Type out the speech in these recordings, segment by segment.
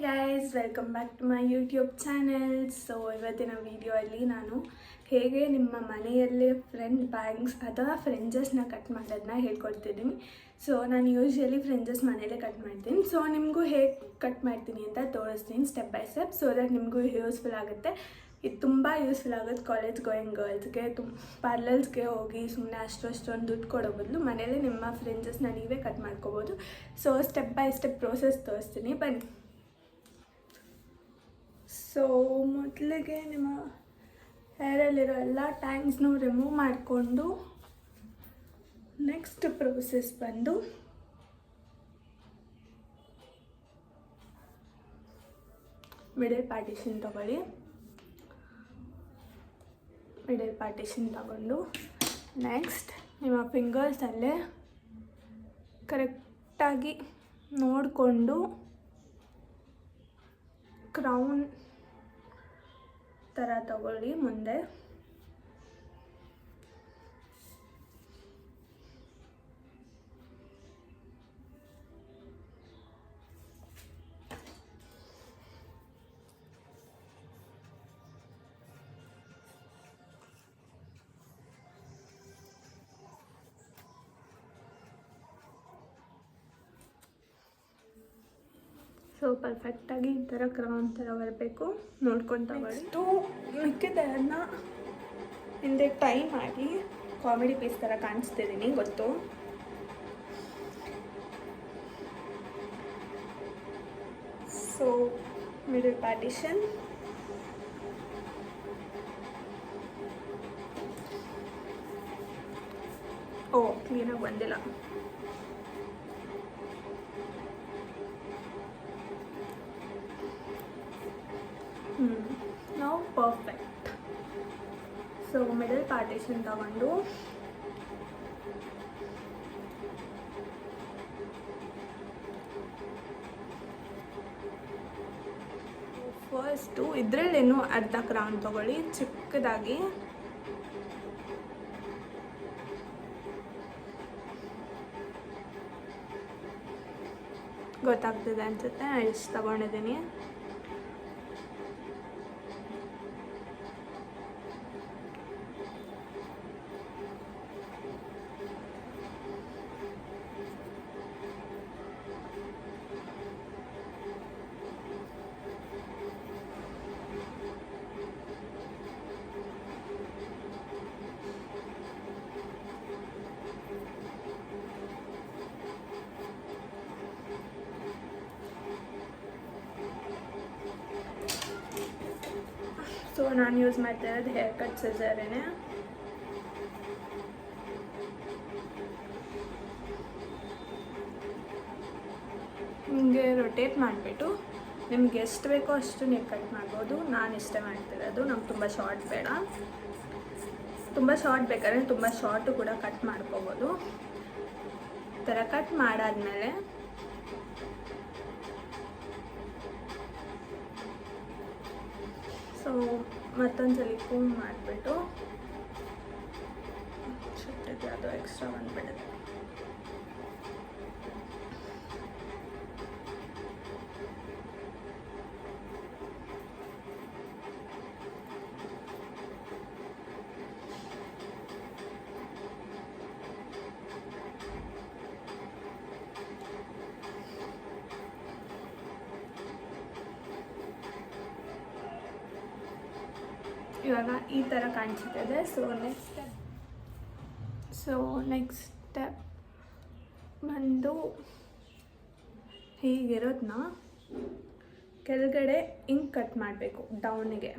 Guys, welcome back to my YouTube channel. So ಇವತ್ತಿನ ವಿಡಿಯೋಲ್ಲಿ ನಾನು ಹೇಗೆ ನಿಮ್ಮ ಮನೆಯಲ್ಲೇ ಫ್ರೆಂಚ್ ಬ್ಯಾಂಗ್ಸ್ ಅಥವಾ ಫ್ರೆಂಚಸ್ನ ಕಟ್ ಮಾಡೋದನ್ನ ಹೇಳ್ಕೊಡ್ತಿದ್ದೀನಿ. ಸೊ ನಾನು ಯೂಶ್ವಲಿ ಫ್ರೆಂಚಸ್ ಮನೆಯಲ್ಲೇ ಕಟ್ ಮಾಡ್ತೀನಿ. ಸೊ ನಿಮಗೂ ಹೇಗೆ ಕಟ್ ಮಾಡ್ತೀನಿ ಅಂತ ತೋರಿಸ್ತೀನಿ step by step, so that ನಿಮಗೂ ಯೂಸ್ಫುಲ್ ಆಗುತ್ತೆ. ಇದು ತುಂಬ ಯೂಸ್ಫುಲ್ ಆಗುತ್ತೆ ಕಾಲೇಜ್ ಗೋಯಿಂಗ್ ಗರ್ಲ್ಸ್ಗೆ. ಪಾರ್ಲರ್ಸ್ಗೆ ಹೋಗಿ ಸುಮ್ಮನೆ ಅಷ್ಟೊಂದು ದುಡ್ಡು ಕೊಡೋ ಬದಲು ಮನೇಲಿ ನಿಮ್ಮ ಫ್ರೆಂಚಸ್ನ ನೀವೇ ಕಟ್ ಮಾಡ್ಕೋಬೋದು. So step by step process ತೋರಿಸ್ತೀನಿ, ಬನ್ನಿ. ಸೊ ಮೊದಲಿಗೆ ನಿಮ್ಮ ಹೇರಲ್ಲಿರೋ ಎಲ್ಲ ಟ್ಯಾಂಗ್ಸ್ನೂ ರಿಮೂವ್ ಮಾಡಿಕೊಂಡು ನೆಕ್ಸ್ಟ್ ಪ್ರೋಸೆಸ್ ಬಂದು ಮಿಡಲ್ ಪಾರ್ಟಿಷನ್ ತಗೊಳ್ಳಿ. ಮಿಡಲ್ ಪಾರ್ಟಿಷನ್ ತಗೊಂಡು ನೆಕ್ಸ್ಟ್ ನಿಮ್ಮ ಫಿಂಗರ್ಸಲ್ಲೇ ಕರೆಕ್ಟಾಗಿ ನೋಡಿಕೊಂಡು ಕ್ರೌನ್ ಥರ ತಗೊಳ್ಳಿ ಮುಂದೆ. ಸೊ ಪರ್ಫೆಕ್ಟಾಗಿ ಈ ಥರ ಕ್ರೌನ್ ಥರ ಬರಬೇಕು, ನೋಡ್ಕೊತ ಬಳಿತು. ಮಿಕ್ಕಿದ್ದನ್ನ ಹಿಂದೆ ಟೈ ಮಾಡಿ ಕಾಮಿಡಿ ಪೀಸ್ ಥರ ಕಾಣಿಸ್ತಿದ್ದೀನಿ, ಗೊತ್ತು. ಸೊ ಮಿಡಲ್ ಪಾರ್ಟಿಷನ್, ಓ ಕ್ಲೀನಾಗಿ ಬಂದಿಲ್ಲ. ನಾವು ಪರ್ಫೆಕ್ಟ್. ಸೊ ಮಿಡಲ್ ಪಾರ್ಟಿಷನ್ ತಗೊಂಡು ಫಸ್ಟು ಇದರಲ್ಲೇನು ಅರ್ಧ ಕ್ರೌನ್ ತಗೊಳ್ಳಿ ಚಿಕ್ಕದಾಗಿ. ಗೊತ್ತಾಗ್ತಿದೆ ಅನ್ಸುತ್ತೆ, ನಾನು ಎಷ್ಟು ತಗೊಂಡಿದ್ದೀನಿ. ಸೊ ನಾನು ಯೂಸ್ ಮಾಡ್ತಾ ಇರೋದು ಹೇರ್ ಕಟ್ ಸಿಸರೇನೆ. ಹಿಂಗೆ ರೊಟೇಟ್ ಮಾಡಿಬಿಟ್ಟು ನಿಮ್ಗೆ ಎಷ್ಟು ಬೇಕೋ ಅಷ್ಟು ನೀವು ಕಟ್ ಮಾಡ್ಬೋದು. ನಾನು ಇಷ್ಟೇ ಮಾಡ್ತಿರೋದು, ನಮ್ಗೆ ತುಂಬ ಶಾರ್ಟ್ ಬೇಡ. ತುಂಬ ಶಾರ್ಟ್ ಬೇಕಾದ್ರೆ ತುಂಬ ಶಾರ್ಟು ಕೂಡ ಕಟ್ ಮಾಡ್ಕೋಬೋದು. ಈ ಥರ ಕಟ್ ಮಾಡಾದ್ಮೇಲೆ ಸೊ ಮತ್ತೊಂದ್ಸಲಿ ಕೂಮ್ ಮಾಡಿಬಿಟ್ಟು ಸುಟ್ಟಿದೆ, ಅದು ಎಕ್ಸ್ಟ್ರಾ ಬಂದುಬಿಡುತ್ತೆ. ಇವಾಗ ಈ ಥರ ಕಾಣಿಸುತ್ತದೆ. ಸೊ ನೆಕ್ಸ್ಟ್ ಸ್ಟೆಪ್ ಬಂದು ಹೀಗಿರೋದನ್ನ ಕೆಳಗಡೆ ಹಿಂಗೆ ಕಟ್ ಮಾಡಬೇಕು ಡೌನಿಗೆ.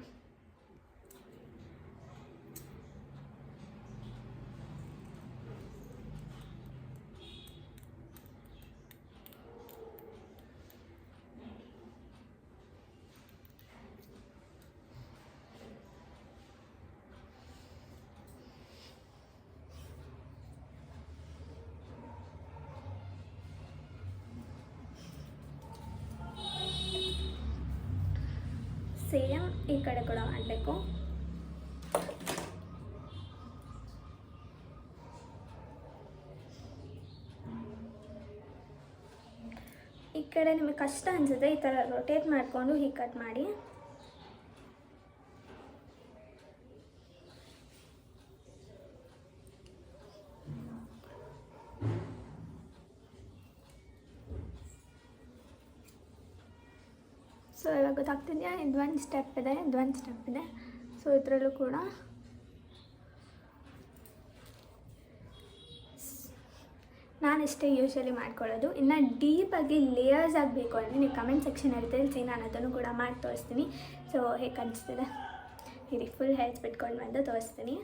ಸೇಮ್ ಈ ಕಡೆ ಕೂಡ ಮಾಡಬೇಕು. ಈ ಕಡೆ ನಿಮಗೆ ಕಷ್ಟ ಅನಿಸುತ್ತೆ ಈ ಥರ ರೊಟೇಟ್ ಮಾಡಿಕೊಂಡು ಹೀಗೆ ಕಟ್ ಮಾಡಿ. ಸೊ ಇವಾಗ ಗೊತ್ತಾಗ್ತಿದೆಯಾ, ಇದೊಂದು ಸ್ಟೆಪ್ ಇದೆ. ಸೊ ಇದರಲ್ಲೂ ಕೂಡ ನಾನಿಷ್ಟೇ ಯೂಶಲಿ ಮಾಡ್ಕೊಳ್ಳೋದು. ಇನ್ನು ಡೀಪಾಗಿ ಲೇಯರ್ಸ್ ಆಗಬೇಕು ಅಂದರೆ ನೀವು ಕಮೆಂಟ್ ಸೆಕ್ಷನಲ್ಲಿ ತಿಳಿಸಿ, ನಾನು ಅದನ್ನು ಕೂಡ ಮಾಡಿ ತೋರಿಸ್ತೀನಿ. ಸೊ ಹೇಗೆ ಕಾಣಿಸ್ತಿದೆ ಇರಿ, ಫುಲ್ ಹೇರ್ಸ್ ಬಿಟ್ಕೊಂಡು ಬಂದು ತೋರಿಸ್ತೀನಿ.